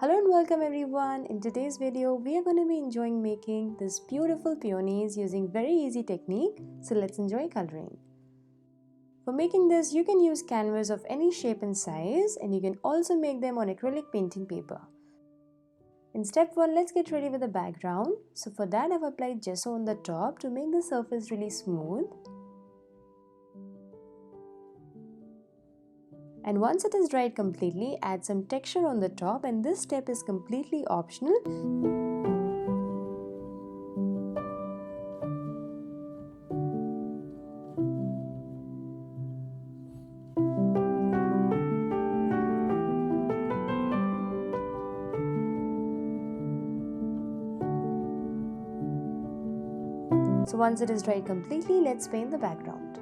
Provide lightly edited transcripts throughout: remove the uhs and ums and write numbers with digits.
Hello and welcome everyone. In today's video, we are going to be enjoying making this beautiful peonies using very easy technique. So let's enjoy coloring. For making this, you can use canvas of any shape and size, and you can also make them on acrylic painting paper. In step 1, let's get ready with the background. So for that, I've applied gesso on the top to make the surface really smooth. And once it is dried completely, add some texture on the top, and this step is completely optional. So once it is dried completely, let's paint the background.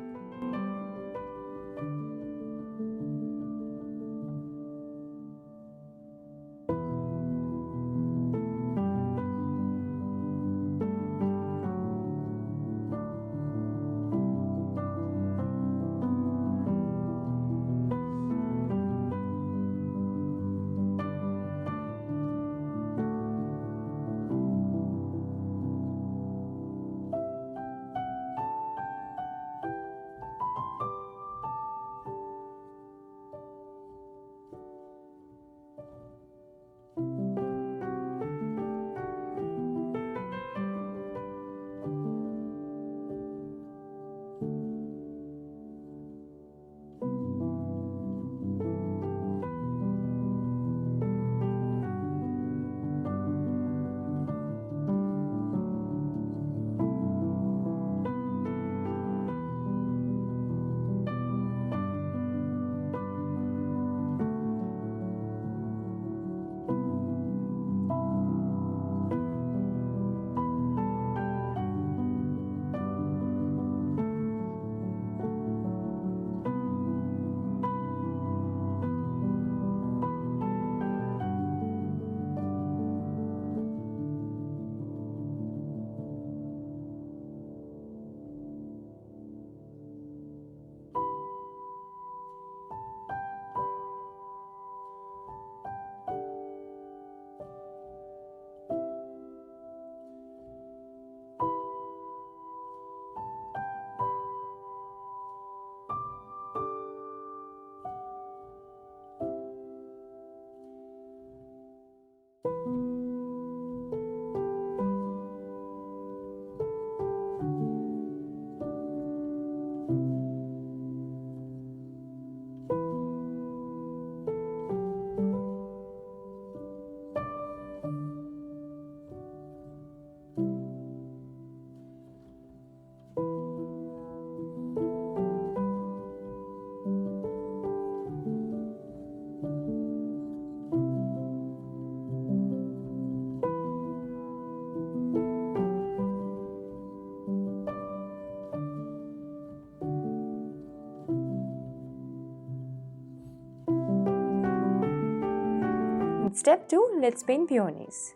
In step 2, let's paint peonies.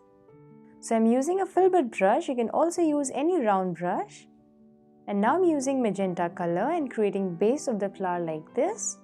So I'm using a filbert brush. You can also use any round brush. And now I'm using magenta color and creating base of the flower like this.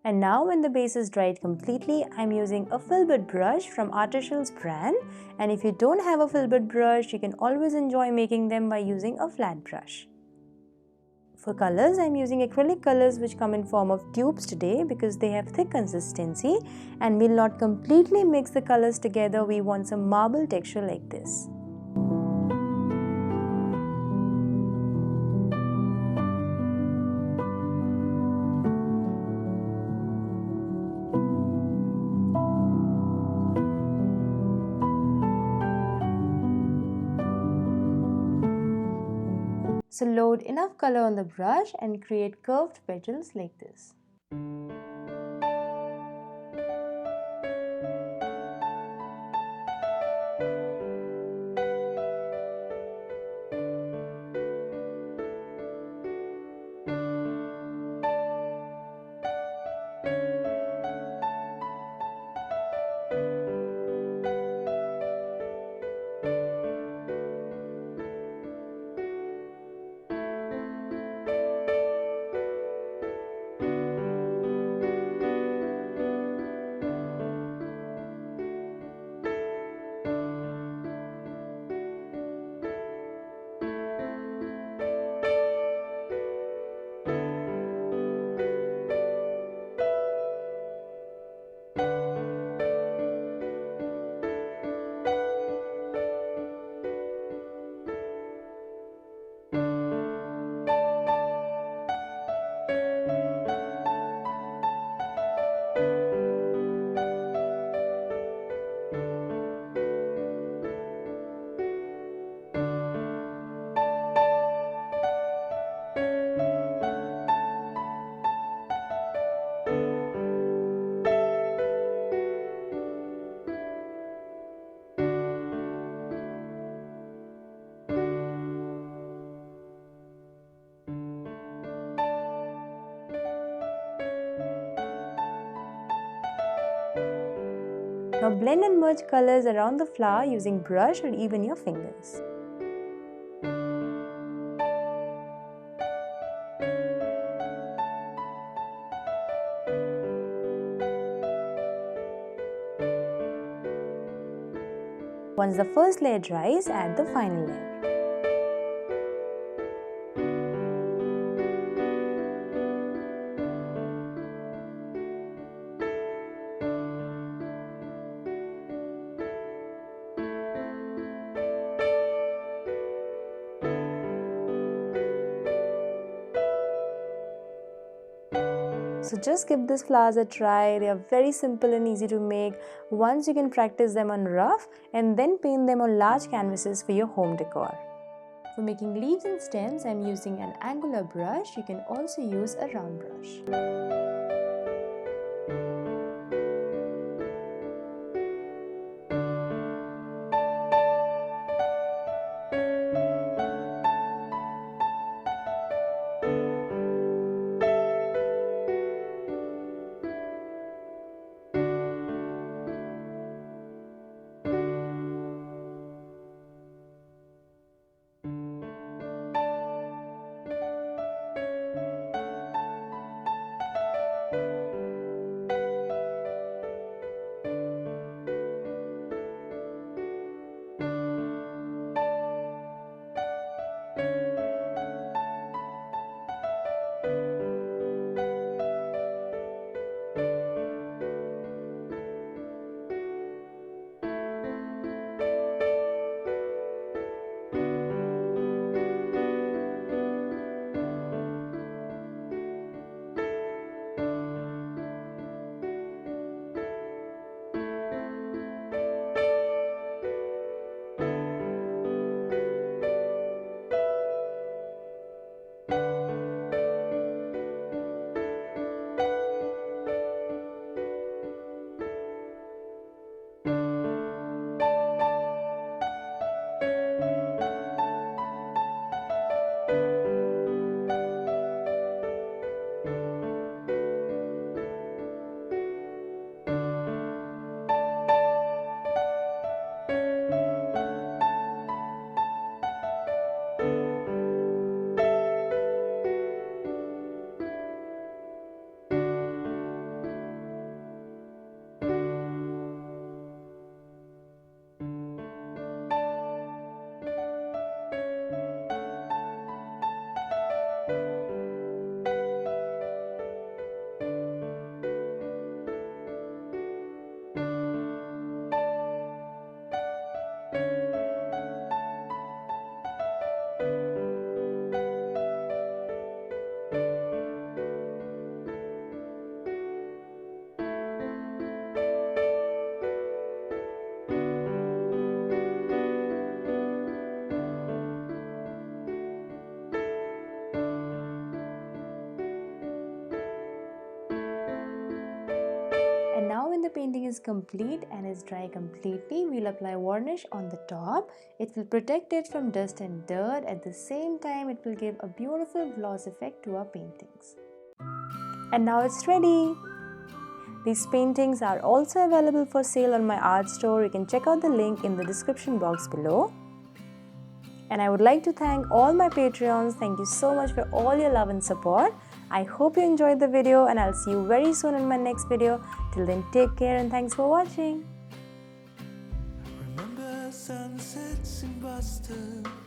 And now when the base is dried completely, I'm using a filbert brush from Artificial's brand. And if you don't have a filbert brush, you can always enjoy making them by using a flat brush. For colors, I'm using acrylic colors which come in form of tubes today because they have thick consistency and will not completely mix the colors together. We want some marble texture like this. So load enough color on the brush and create curved petals like this. Now blend and merge colors around the flower using brush or even your fingers. Once the first layer dries, add the final layer. So just give these flowers a try. They are very simple and easy to make. Once you can practice them on rough and then paint them on large canvases for your home decor. For making leaves and stems, I am using an angular brush. You can also use a round brush. when the painting is complete and is dry completely, we'll apply varnish on the top. It will protect it from dust and dirt. At the same time, it will give a beautiful gloss effect to our paintings. And now it's ready! These paintings are also available for sale on my art store. You can check out the link in the description box below. And I would like to thank all my Patreons. Thank you so much for all your love and support. I hope you enjoyed the video and I'll see you very soon in my next video. Till then, take care and thanks for watching. Remember sunsets in Boston.